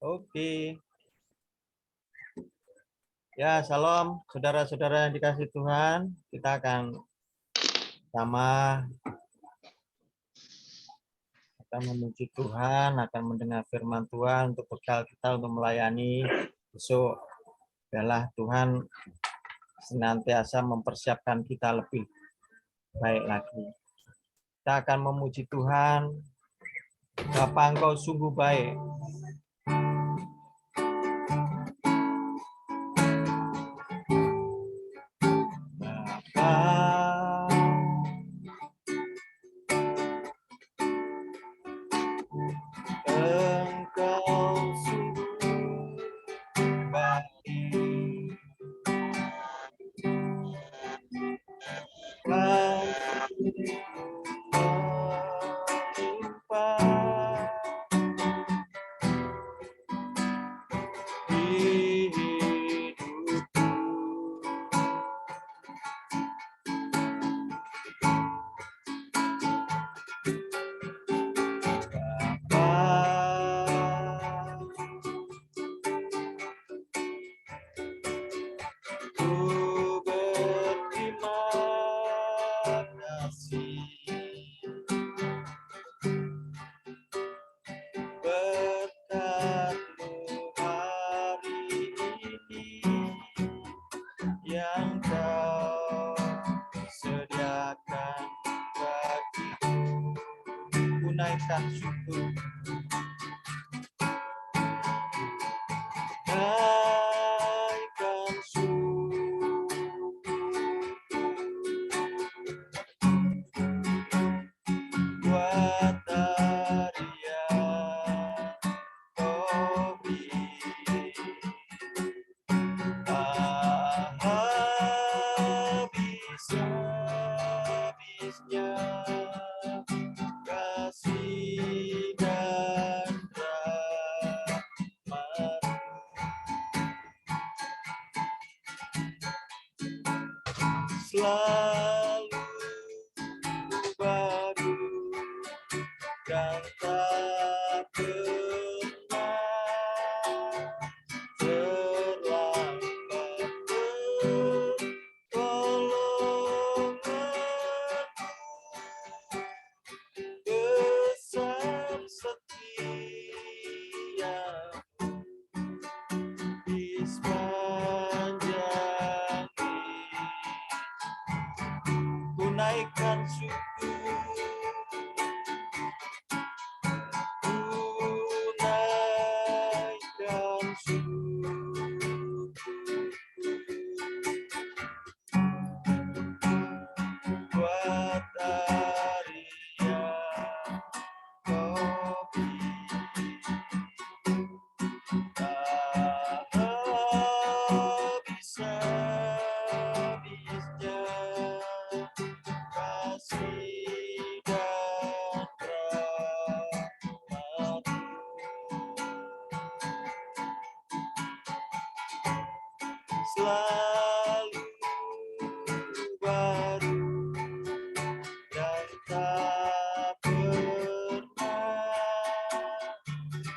Oke. Ya, salam saudara-saudara yang dikasih Tuhan. Kita akan sama akan memuji Tuhan, akan mendengar firman Tuhan untuk bekal kita untuk melayani besok. Biarlah Tuhan senantiasa mempersiapkan kita lebih baik lagi. Kita akan memuji Tuhan. Bapa, Engkau sungguh baik. Yang Kau sediakan bagiku, ku naikkan syukur, naikkan syukur buat hari yang Kau beri. Habis-habisnya kasih dan rahmat-Mu, selalu baru dan tak pernah terlambat. Besar setia di sepanjang hidup, ku naikkan syukur, ku naikkan syukur buat hari yang Kau beri. Habis-habisnya kasih dan rahmat-Mu, selalu baru dan tak pernah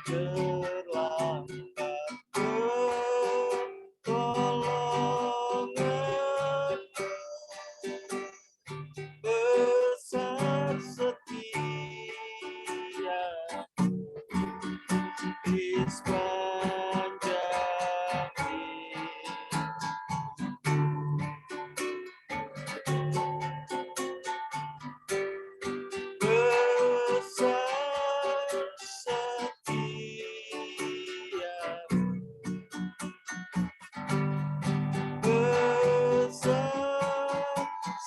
terlambat. Pertolongan-Mu besar setia di sepanjang hidup, besar setia-Mu, besar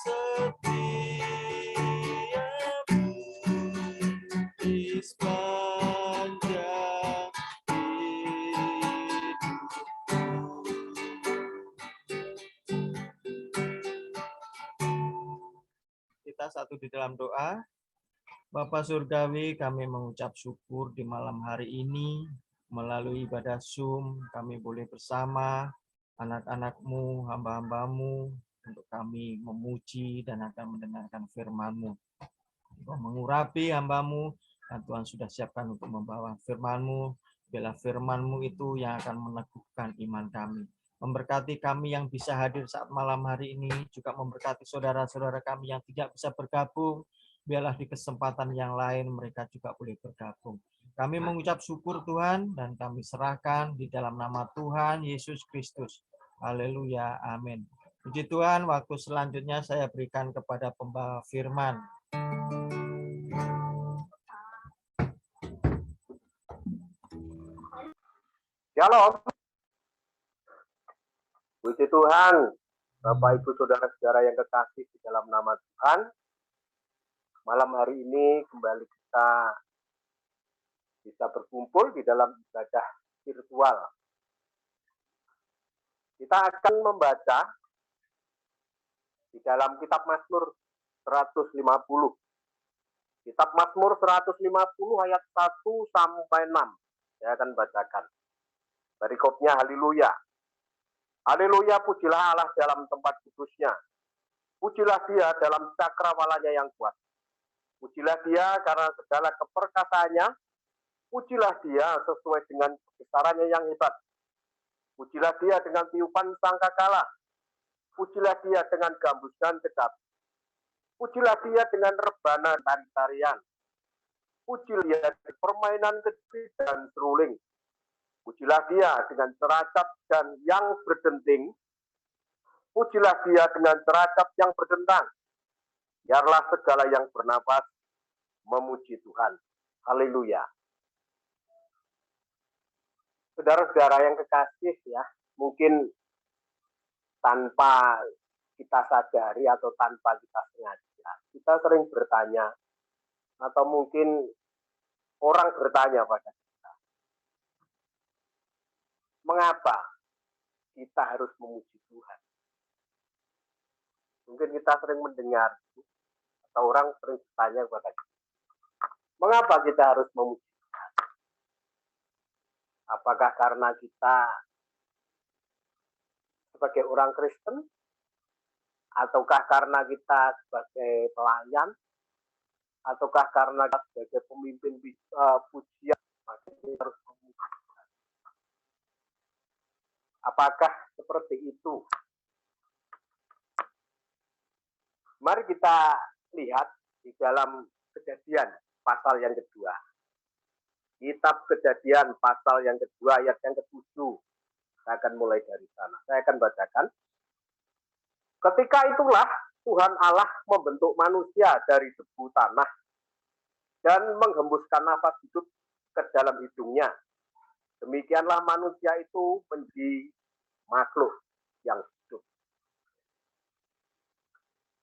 setia-Mu di sepanjang hidupku. Kita satu di dalam doa. Bapa Surgawi, kami mengucap syukur di malam hari ini. Melalui ibadah Zoom, kami boleh bersama anak-anak-Mu, hamba-hamba-Mu, untuk kami memuji dan akan mendengarkan firman-Mu. Engkau mengurapi hamba-Mu, Dan Tuhan sudah siapkan untuk membawa firman-Mu. Biarlah firman-Mu itu yang akan meneguhkan iman kami. Memberkati kami yang bisa hadir saat malam hari ini, juga memberkati saudara-saudara kami yang tidak bisa bergabung. Biarlah di kesempatan yang lain mereka juga boleh bergabung. Kami mengucap syukur Tuhan dan kami serahkan di dalam nama Tuhan Yesus Kristus. Haleluya, amin. Puji Tuhan, waktu selanjutnya saya berikan kepada pembawa firman. Shalom. Puji Tuhan, Bapak Ibu Saudara-saudara yang kekasih di dalam nama Tuhan. Malam hari ini kembali kita bisa berkumpul di dalam ibadah virtual. Kita akan membaca di dalam kitab Mazmur 150. Kitab Mazmur 150 ayat 1 sampai 6. Saya akan bacakan. Perikopnya haleluya. Haleluya, pujilah Allah dalam tempat kudusnya. Pujilah dia dalam cakrawalanya yang kuat. Pujilah dia karena segala keperkasaannya. Pujilah dia sesuai dengan kebesarannya yang hebat. Pujilah dia dengan tiupan sangkakala. Pujilah dia dengan gambus dan kecapi. Pujilah dia dengan rebana tari-tarian. Pujilah dia dengan permainan kecapi dan seruling. Pujilah dia dengan ceracap dan yang berdenting. Pujilah dia dengan ceracap yang berdentang. Biarlah segala yang bernafas memuji Tuhan. Haleluya. Saudara-saudara yang kekasih ya, mungkin tanpa kita sadari atau tanpa kita sengaja, kita sering bertanya, atau mungkin orang bertanya pada kita, mengapa kita harus memuji Tuhan? Mungkin kita sering mendengar, atau orang sering bertanya kepada kita, mengapa kita harus memuji Tuhan? Apakah karena kita sebagai orang Kristen? Ataukah karena kita sebagai pelayan? Ataukah karena kita sebagai pemimpin pujian? Maka kita harus memuji Tuhan. Apakah seperti itu? Mari kita lihat di dalam Kejadian pasal yang kedua. Kitab Kejadian pasal yang kedua ayat yang ke-7. Saya akan mulai dari sana. Saya akan bacakan. Ketika itulah Tuhan Allah membentuk manusia dari debu tanah dan menghembuskan nafas hidup ke dalam hidungnya. Demikianlah manusia itu menjadi makhluk yang hidup.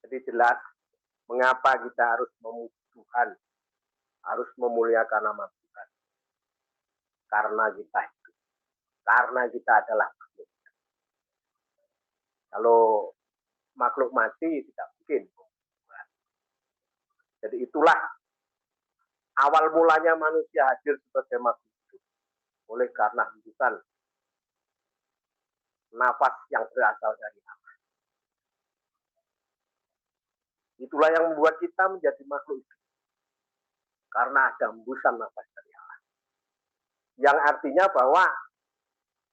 Jadi jelas mengapa kita harus memuji Tuhan, harus memuliakan nama Tuhan. Karena kita hidup, karena kita adalah makhluk. Kalau makhluk mati tidak mungkin. Jadi itulah awal mulanya manusia hadir sebagai makhluk hidup. Oleh karena hembusan nafas yang berasal dari Allah. Itulah yang membuat kita menjadi makhluk hidup. Karena ada hembusan nafas dari Allah. Yang artinya bahwa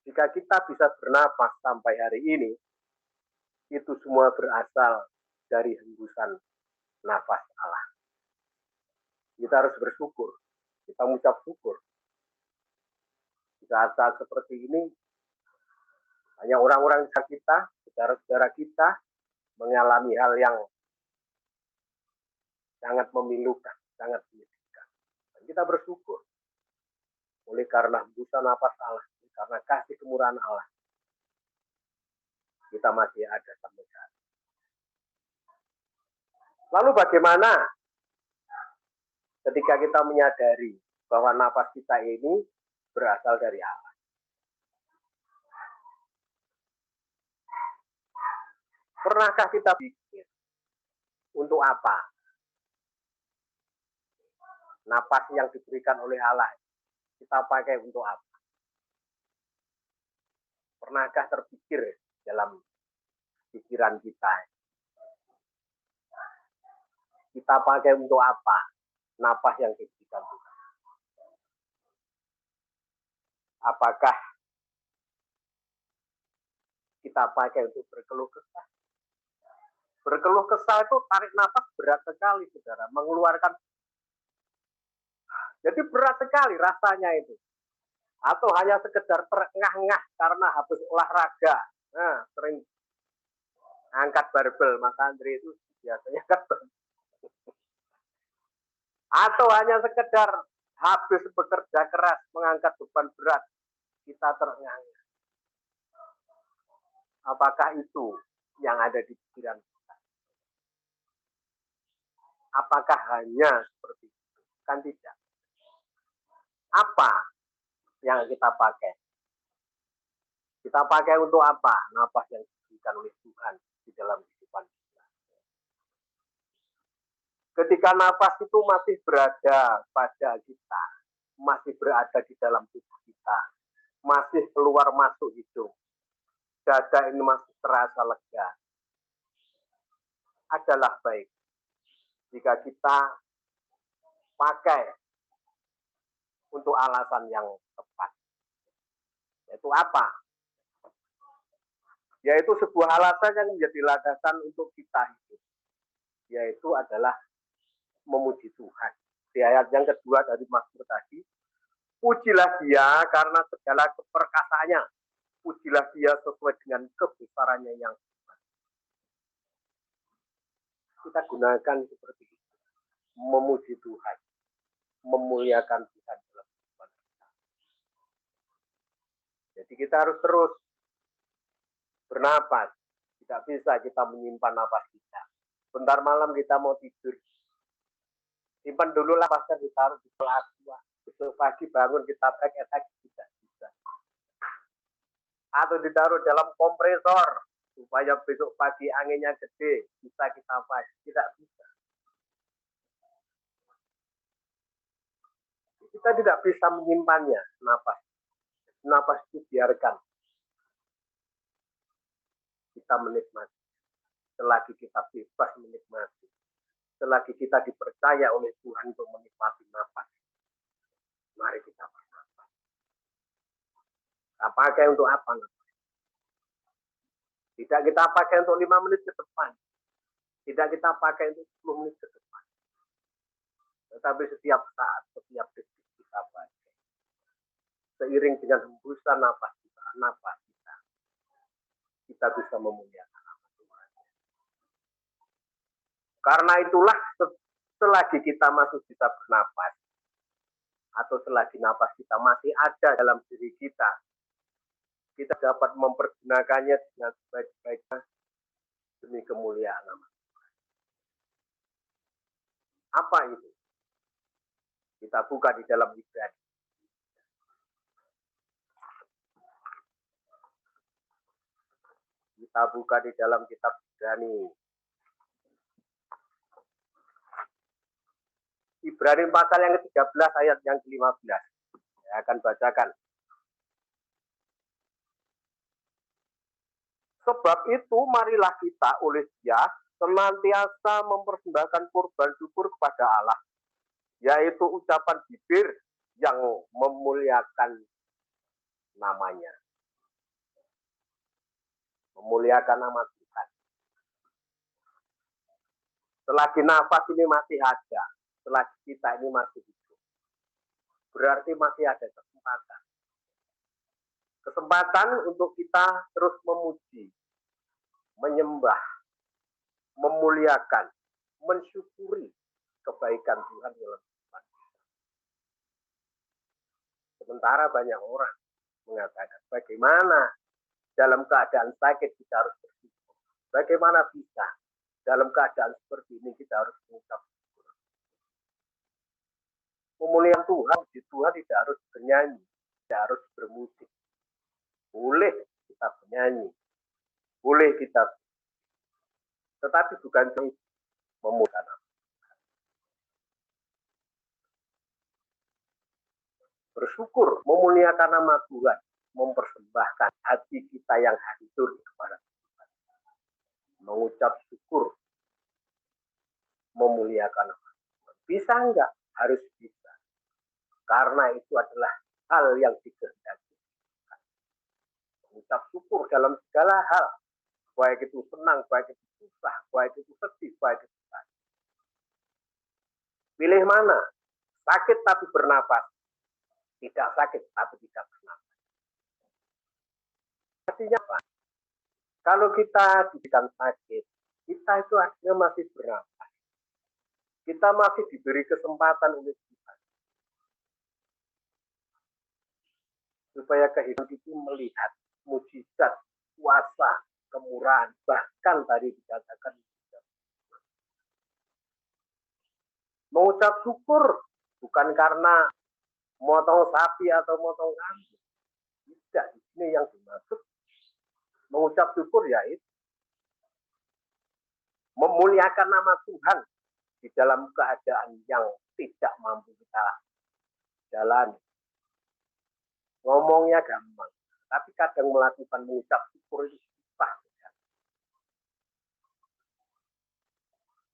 jika kita bisa bernafas sampai hari ini, itu semua berasal dari hembusan nafas Allah. Kita harus bersyukur. Kita mengucap syukur. Di saat-saat seperti ini, hanya orang-orang kita, saudara-saudara kita, mengalami hal yang sangat memilukan, sangat menyedihkan. Dan kita bersyukur. Oleh karena hembusan nafas Allah, karena kasih kemurahan Allah, kita masih ada sampai saat ini. Lalu bagaimana ketika kita menyadari bahwa nafas kita ini berasal dari Allah? Pernahkah kita pikir untuk apa nafas yang diberikan oleh Allah kita pakai untuk apa? Pernahkah terpikir dalam pikiran kita pakai untuk apa nafas yang diberikan Tuhan? Apakah kita pakai untuk berkeluh kesah? Berkeluh kesah itu tarik nafas berat sekali, saudara. Mengeluarkan. Jadi berat sekali rasanya itu. Atau hanya sekedar terengah-engah karena habis olahraga. Nah, sering angkat barbel, Mas Andri itu biasanya kan. Atau hanya sekedar habis bekerja keras mengangkat beban berat, kita terengah-engah. Apakah itu yang ada di pikiran kita? Apakah hanya seperti itu? Kan tidak. Apa yang kita pakai? Kita pakai untuk apa? Nafas yang diberikan oleh Tuhan di dalam kehidupan kita. Ketika nafas itu masih berada pada kita, masih berada di dalam tubuh kita, masih keluar masuk hidung, dada ini masih terasa lega, adalah baik jika kita pakai untuk alasan yang tepat. Yaitu apa? Yaitu sebuah alasan yang menjadi landasan untuk kita hidup. Yaitu adalah memuji Tuhan. Di ayat yang kedua dari Mazmur tadi, pujilah Dia karena segala keperkasaannya. Pujilah Dia sesuai dengan kebesarannya yang hebat. Kita gunakan seperti itu. Memuji Tuhan. Memuliakan Tuhan dalam kehidupan kita. Jadi kita harus terus bernapas. Tidak bisa kita menyimpan napas kita. Bentar malam kita mau tidur. Simpan dulu napasnya, ditaruh di pelatua. Besok pagi bangun kita pakai tidak bisa. Atau ditaruh dalam kompresor supaya besok pagi anginnya gede bisa kita pakai. Tidak bisa. Kita tidak bisa menyimpannya napas. Napas itu biarkan kita menikmati. Selagi kita bebas menikmati. Selagi kita dipercaya oleh Tuhan untuk menikmati napas. Mari kita bernapas. Kita pakai untuk apa napas? Tidak kita pakai untuk 5 menit ke depan. Tidak kita pakai untuk 10 menit ke depan. Tetapi setiap saat, setiap detik kita pakai. Seiring dengan hembusan napas kita bisa memuliakan nama Tuhan. Karena itulah selagi kita masih bisa bernapas, atau selagi napas kita masih ada dalam diri kita dapat mempergunakannya dengan sebaik-baiknya demi kemuliaan nama Tuhan. Apa itu? Kita buka di dalam Ibrani. Kita buka di dalam kitab Ibrani. Ibrani pasal yang ke-13 ayat yang ke-15. Saya akan bacakan. Sebab itu marilah kita oleh Dia senantiasa mempersembahkan kurban syukur kepada Allah, yaitu ucapan bibir yang memuliakan namanya. Memuliakan nama Tuhan. Selagi nafas ini masih ada, selagi kita ini masih hidup, berarti masih ada kesempatan. Kesempatan untuk kita terus memuji, menyembah, memuliakan, mensyukuri kebaikan Tuhan dalam kehidupan kita. Sementara banyak orang mengatakan, bagaimana dalam keadaan sakit kita harus bersyukur? Bagaimana bisa dalam keadaan seperti ini kita harus mengucap syukur? Memuliakan Tuhan tidak harus bernyanyi, tidak harus bermusik. Boleh kita bernyanyi, boleh kita, tetapi bukan memuliakan. Bersyukur, memuliakan nama Tuhan, mempersembahkan hati kita yang hancur kepada Tuhan. Mengucap syukur, memuliakan nama Tuhan. Bisa enggak? Harus bisa. Karena itu adalah hal yang dikehendaki. mengucap syukur dalam segala hal, baik itu senang, baik itu susah, baik itu sedih, baik itu sakit. Pilih mana? Sakit tapi bernapas, tidak sakit tapi tidak bernapas. Artinya apa? Kalau kita diberikan sakit, kita itu artinya masih bernapas. Kita masih diberi kesempatan oleh Tuhan supaya kehidupan itu melihat mujizat, kuasa, kemurahan, bahkan tadi dikatakan mengucap syukur bukan karena motong sapi atau motong kambing. Tidak, ini yang dimaksud mengucap syukur yaitu memuliakan nama Tuhan di dalam keadaan yang tidak mampu kita jalani. Ngomongnya gampang, tapi kadang melakukan mengucap syukur itu susah.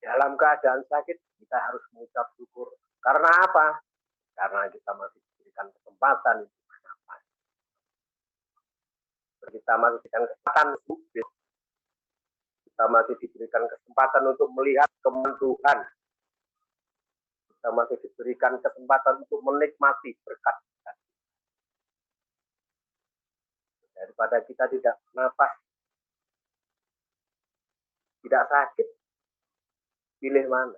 Dalam keadaan sakit, kita harus mengucap syukur. Karena apa? Karena kita masih diberikan kesempatan untuk bernapas. Kita masih diberikan kesempatan subjek. Kita masih diberikan kesempatan untuk melihat kemurahan Tuhan. Kita masih diberikan kesempatan untuk menikmati berkat. Daripada kita tidak bernafas, tidak sakit, pilih mana?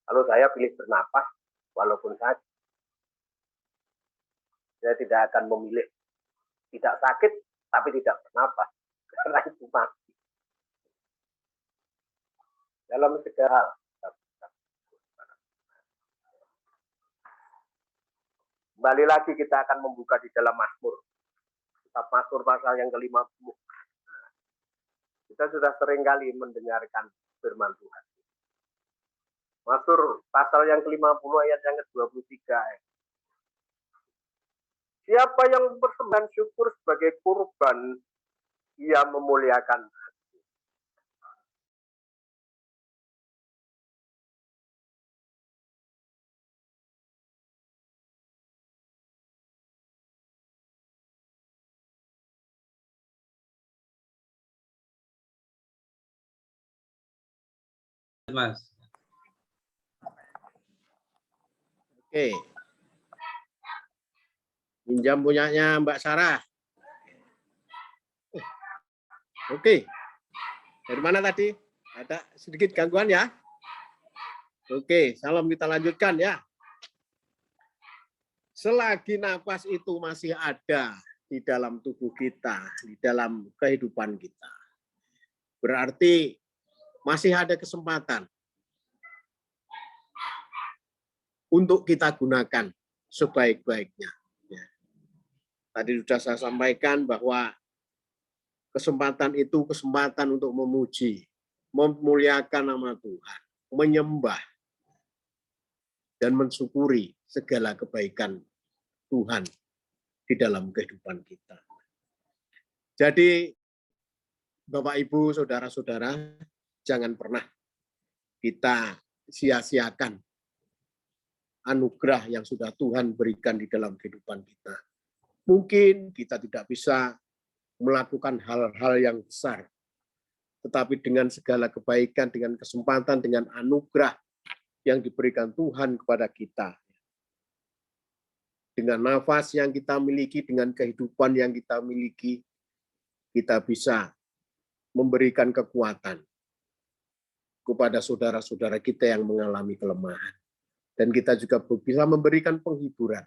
Kalau saya pilih bernapas, walaupun sakit. Saya tidak akan memilih tidak sakit, tapi tidak bernapas. Karena itu mati. Dalam segala hal. Kembali lagi kita akan membuka di dalam Mazmur. Kitab Mazmur pasal yang ke-50. Kita sudah sering kali mendengarkan firman Tuhan. Mazmur pasal yang ke-50 ayat yang ke-23. Siapa yang bersembahan syukur sebagai kurban, ia memuliakan Aku. Mas. Oke. Pinjam punyanya Mbak Sarah. Oke. Dari mana tadi? Ada sedikit gangguan ya? Oke, salam kita lanjutkan ya. Selagi nafas itu masih ada di dalam tubuh kita, di dalam kehidupan kita, berarti masih ada kesempatan untuk kita gunakan sebaik-baiknya. Tadi sudah saya sampaikan bahwa kesempatan itu kesempatan untuk memuji, memuliakan nama Tuhan, menyembah, dan mensyukuri segala kebaikan Tuhan di dalam kehidupan kita. Jadi, Bapak, Ibu, Saudara-saudara, jangan pernah kita sia-siakan anugerah yang sudah Tuhan berikan di dalam kehidupan kita. Mungkin kita tidak bisa melakukan hal-hal yang besar, tetapi dengan segala kebaikan, dengan kesempatan, dengan anugerah yang diberikan Tuhan kepada kita, dengan nafas yang kita miliki, dengan kehidupan yang kita miliki, kita bisa memberikan kekuatan kepada saudara-saudara kita yang mengalami kelemahan. Dan kita juga bisa memberikan penghiburan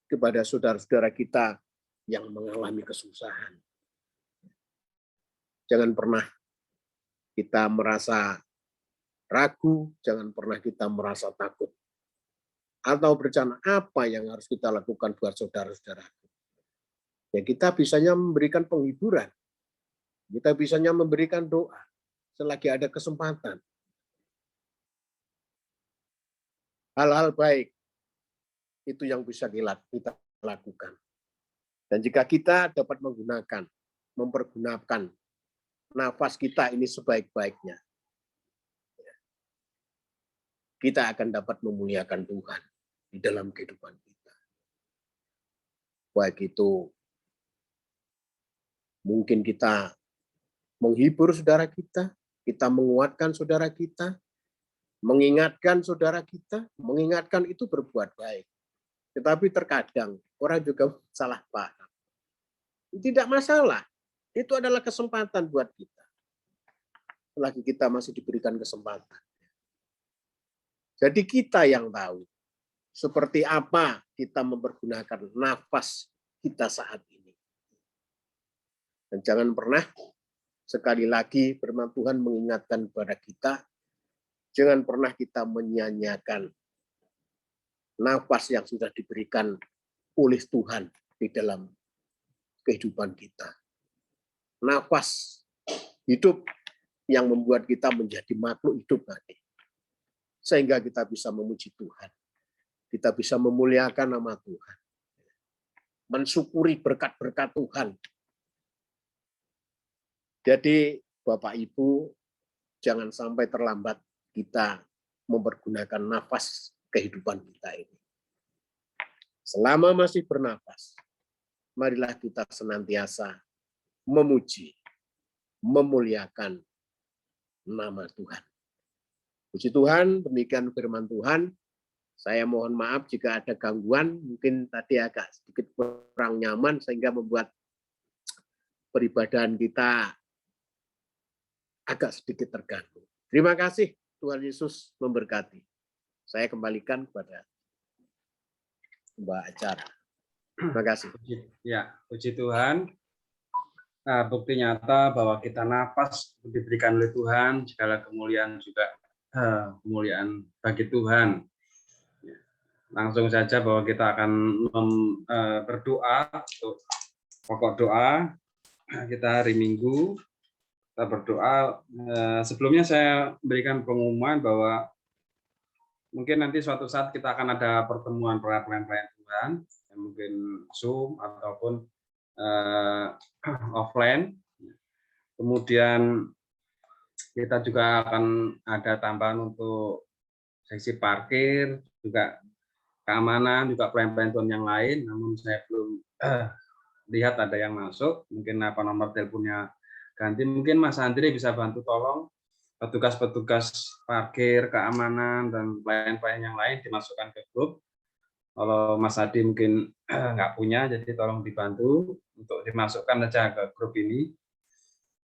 kepada saudara-saudara kita yang mengalami kesusahan. Jangan pernah kita merasa ragu, jangan pernah kita merasa takut. Atau berencana apa yang harus kita lakukan buat saudara-saudara. Ya, kita bisanya memberikan penghiburan. Kita bisanya memberikan doa selagi ada kesempatan. Hal-hal baik itu yang bisa kita lakukan. Dan jika kita dapat mempergunakan nafas kita ini sebaik-baiknya, kita akan dapat memuliakan Tuhan di dalam kehidupan kita. Baik itu Mungkin kita menghibur saudara kita menguatkan saudara kita, mengingatkan saudara kita, mengingatkan itu berbuat baik. Tetapi terkadang orang juga salah paham. Tidak masalah, itu adalah kesempatan buat kita. Selagi kita masih diberikan kesempatan. Jadi kita yang tahu seperti apa kita mempergunakan nafas kita saat ini. Dan jangan pernah, sekali lagi firman Tuhan mengingatkan kepada kita, jangan pernah kita menyia-nyiakan nafas yang sudah diberikan oleh Tuhan di dalam kehidupan kita. Nafas hidup yang membuat kita menjadi makhluk hidup tadi. Sehingga kita bisa memuji Tuhan. Kita bisa memuliakan nama Tuhan. Mensyukuri berkat-berkat Tuhan. Jadi Bapak Ibu, jangan sampai terlambat kita mempergunakan nafas kehidupan kita ini. Selama masih bernafas, marilah kita senantiasa memuji, memuliakan nama Tuhan. Puji Tuhan, demikian firman Tuhan. Saya mohon maaf jika ada gangguan, mungkin tadi agak sedikit kurang nyaman sehingga membuat peribadahan kita agak sedikit terganggu. Terima kasih, Tuhan Yesus memberkati. Saya kembalikan kepada Mbak acara. Terima kasih. Ya, puji Tuhan. Nah, bukti nyata bahwa kita nafas diberikan oleh Tuhan, segala kemuliaan juga kemuliaan bagi Tuhan. Langsung saja bahwa kita akan berdoa untuk pokok doa kita hari Minggu. Kita berdoa. Sebelumnya saya berikan pengumuman bahwa mungkin nanti suatu saat kita akan ada pertemuan pelayan Tuhan, mungkin Zoom ataupun offline. Kemudian kita juga akan ada tambahan untuk seksi parkir, juga keamanan, juga pelayan Tuhan yang lain. Namun saya belum lihat ada yang masuk. Mungkin apa nomor teleponnya ganti. Mungkin Mas Andri bisa bantu tolong petugas-petugas parkir, keamanan, dan pelayan-pelayan yang lain dimasukkan ke grup. Kalau Mas Adi mungkin nggak punya, jadi tolong dibantu untuk dimasukkan saja ke grup ini.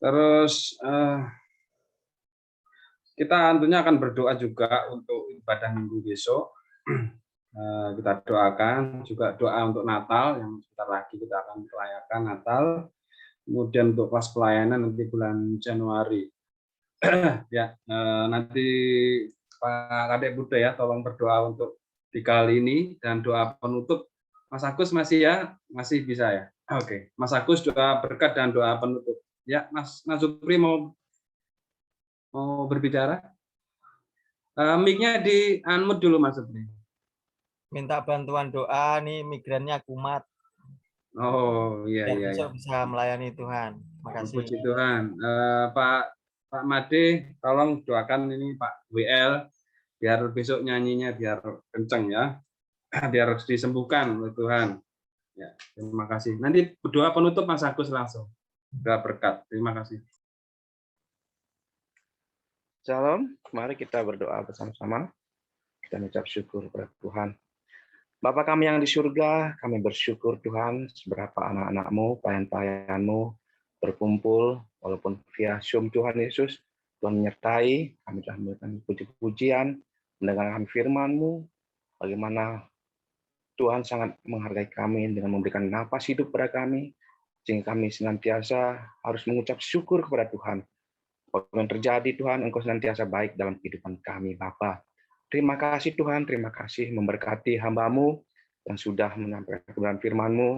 Terus kita tentunya akan berdoa juga untuk ibadah minggu besok. Kita doakan juga doa untuk Natal yang sebentar lagi kita akan merayakan Natal. Kemudian untuk kelas pelayanan nanti bulan Januari. Ya, nanti Pak Kadek Buddha ya, tolong berdoa untuk di kali ini dan doa penutup. Mas Agus masih ya, masih bisa ya. Oke, Mas Agus doa berkat dan doa penutup. Ya, Mas Supri mau berbicara? Mic-nya di unmute dulu Mas Supri. Minta bantuan doa nih, migrannya kumat. Oh iya Biar iya. besok bisa melayani Tuhan. Makasih. Puji Tuhan. Pak Made, tolong doakan ini Pak WL biar besok nyanyinya biar kenceng ya, biar disembuhkan oleh Tuhan. Ya, terima kasih. Nanti berdoa penutup Mas Agus langsung. Doa berkat. Terima kasih. Shalom, mari kita berdoa bersama-sama. Kita mengucap syukur kepada Tuhan. Bapa kami yang di surga, kami bersyukur Tuhan seberapa anak-anak-Mu, pelayan-pelayan-Mu berkumpul, walaupun via Zoom Tuhan Yesus, Tuhan menyertai, kami telah memberikan puji-pujian, mendengarkan firman-Mu, bagaimana Tuhan sangat menghargai kami dengan memberikan nafas hidup pada kami, sehingga kami senantiasa harus mengucap syukur kepada Tuhan. Apa yang terjadi Tuhan, Engkau senantiasa baik dalam kehidupan kami, Bapa. Terima kasih Tuhan, terima kasih memberkati hamba-Mu yang sudah menyampaikan kebenaran firman-Mu,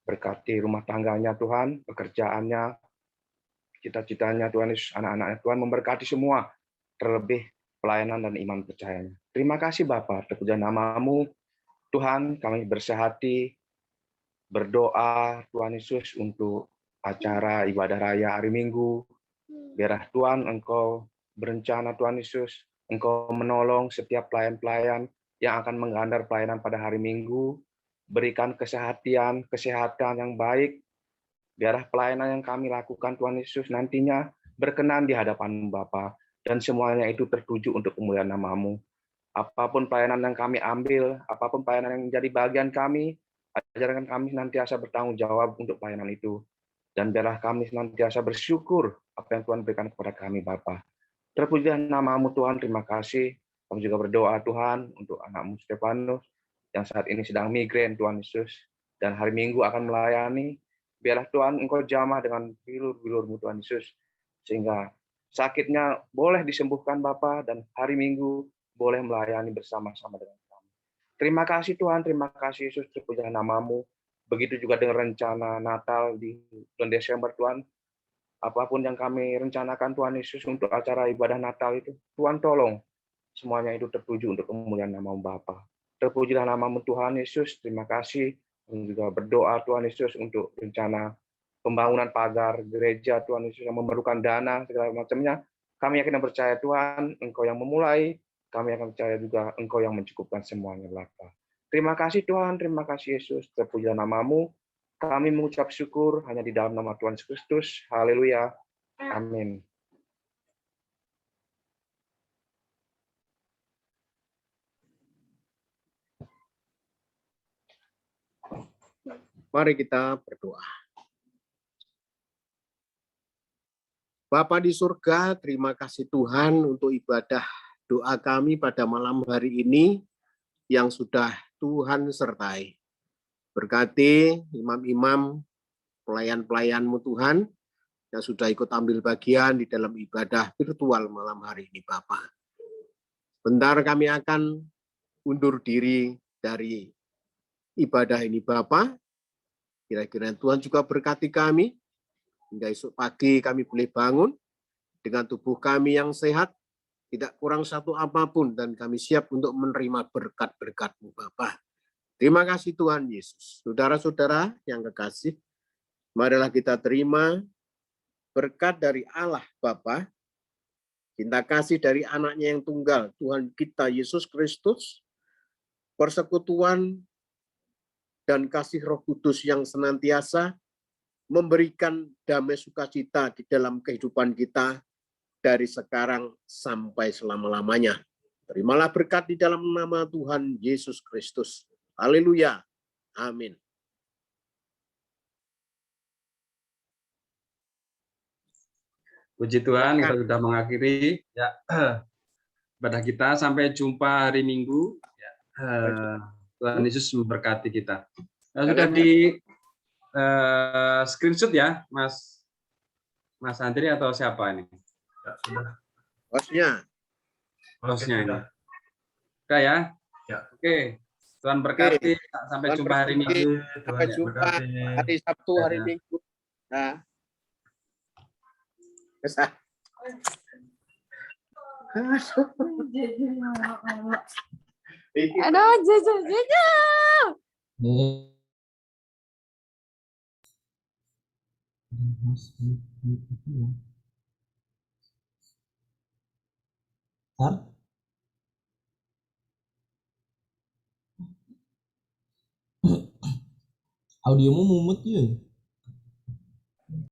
berkati rumah tangganya Tuhan, pekerjaannya, cita-citanya Tuhan Yesus, anak-anaknya Tuhan, memberkati semua, terlebih pelayanan dan iman percayanya. Terima kasih Bapa, terpujilah nama-Mu, Tuhan, kami bersehati, berdoa Tuhan Yesus untuk acara ibadah raya hari Minggu. Biarlah Tuhan Engkau berencana Tuhan Yesus, Engkau menolong setiap pelayan-pelayan yang akan mengandar pelayanan pada hari Minggu, berikan kesehatan yang baik, Biarlah pelayanan yang kami lakukan Tuhan Yesus nantinya berkenan di hadapan Bapa, dan semuanya itu tertuju untuk kemuliaan nama-Mu. Apapun pelayanan yang kami ambil, apapun pelayanan yang menjadi bagian kami, ajarkan kami senantiasa bertanggung jawab untuk pelayanan itu. Dan biarlah kami senantiasa bersyukur apa yang Tuhan berikan kepada kami, Bapa. Terpujilah nama-Mu Tuhan, terima kasih. Kami juga berdoa Tuhan untuk anak-Mu Stefanus yang saat ini sedang migrain Tuhan Yesus, dan hari Minggu akan melayani. Biarlah Tuhan Engkau jamah dengan bilur-bilur-Mu Tuhan Yesus, sehingga sakitnya boleh disembuhkan Bapa, dan hari Minggu boleh melayani bersama-sama dengan kami. Terima kasih Tuhan, terima kasih Yesus, terpujilah nama-Mu. Begitu juga dengan rencana Natal di bulan Desember Tuhan. Apapun yang kami rencanakan Tuhan Yesus untuk acara ibadah Natal itu, Tuhan tolong semuanya itu tertuju untuk kemuliaan nama-Mu Bapa. Terpujilah nama-Mu Tuhan Yesus, terima kasih. Dan juga berdoa Tuhan Yesus untuk rencana pembangunan pagar gereja Tuhan Yesus yang memerlukan dana segala macamnya. Kami yakin dan percaya Tuhan, Engkau yang memulai, kami akan percaya juga Engkau yang mencukupkan semuanya Bapa. Terima kasih Tuhan, terima kasih Yesus, terpujilah nama-Mu. Kami mengucap syukur hanya di dalam nama Tuhan Yesus Kristus. Haleluya. Amin. Mari kita berdoa. Bapa di surga, terima kasih Tuhan untuk ibadah doa kami pada malam hari ini yang sudah Tuhan sertai. Berkati imam-imam, pelayan-pelayan-Mu Tuhan, yang sudah ikut ambil bagian di dalam ibadah virtual malam hari ini, Bapa. Bentar kami akan undur diri dari ibadah ini, Bapa. Kira-kira Tuhan juga berkati kami, hingga esok pagi kami boleh bangun dengan tubuh kami yang sehat, tidak kurang satu apapun, dan kami siap untuk menerima berkat-berkat-Mu, Bapa. Terima kasih Tuhan Yesus. Saudara-saudara yang kekasih, marilah kita terima berkat dari Allah Bapa, cinta kasih dari anaknya yang tunggal, Tuhan kita Yesus Kristus, persekutuan dan kasih Roh Kudus yang senantiasa memberikan damai sukacita di dalam kehidupan kita dari sekarang sampai selama-lamanya. Terimalah berkat di dalam nama Tuhan Yesus Kristus. Haleluya. Amin. Puji Tuhan, kita sudah mengakhiri ya ibadah kita. Sampai jumpa hari Minggu. Ya, Tuhan Yesus memberkati kita. Nah, sudah di screenshot ya, Mas Andri atau siapa ini? Ya, sudah. Hostnya Ini. Udah ya? Ya. Oke. Tuhan berkati. Sampai jumpa hari Minggu. Sampai jumpa hari Sabtu, hari Minggu. Nah. Kesah. Aduh, Jeje. Audiomu mumet ya?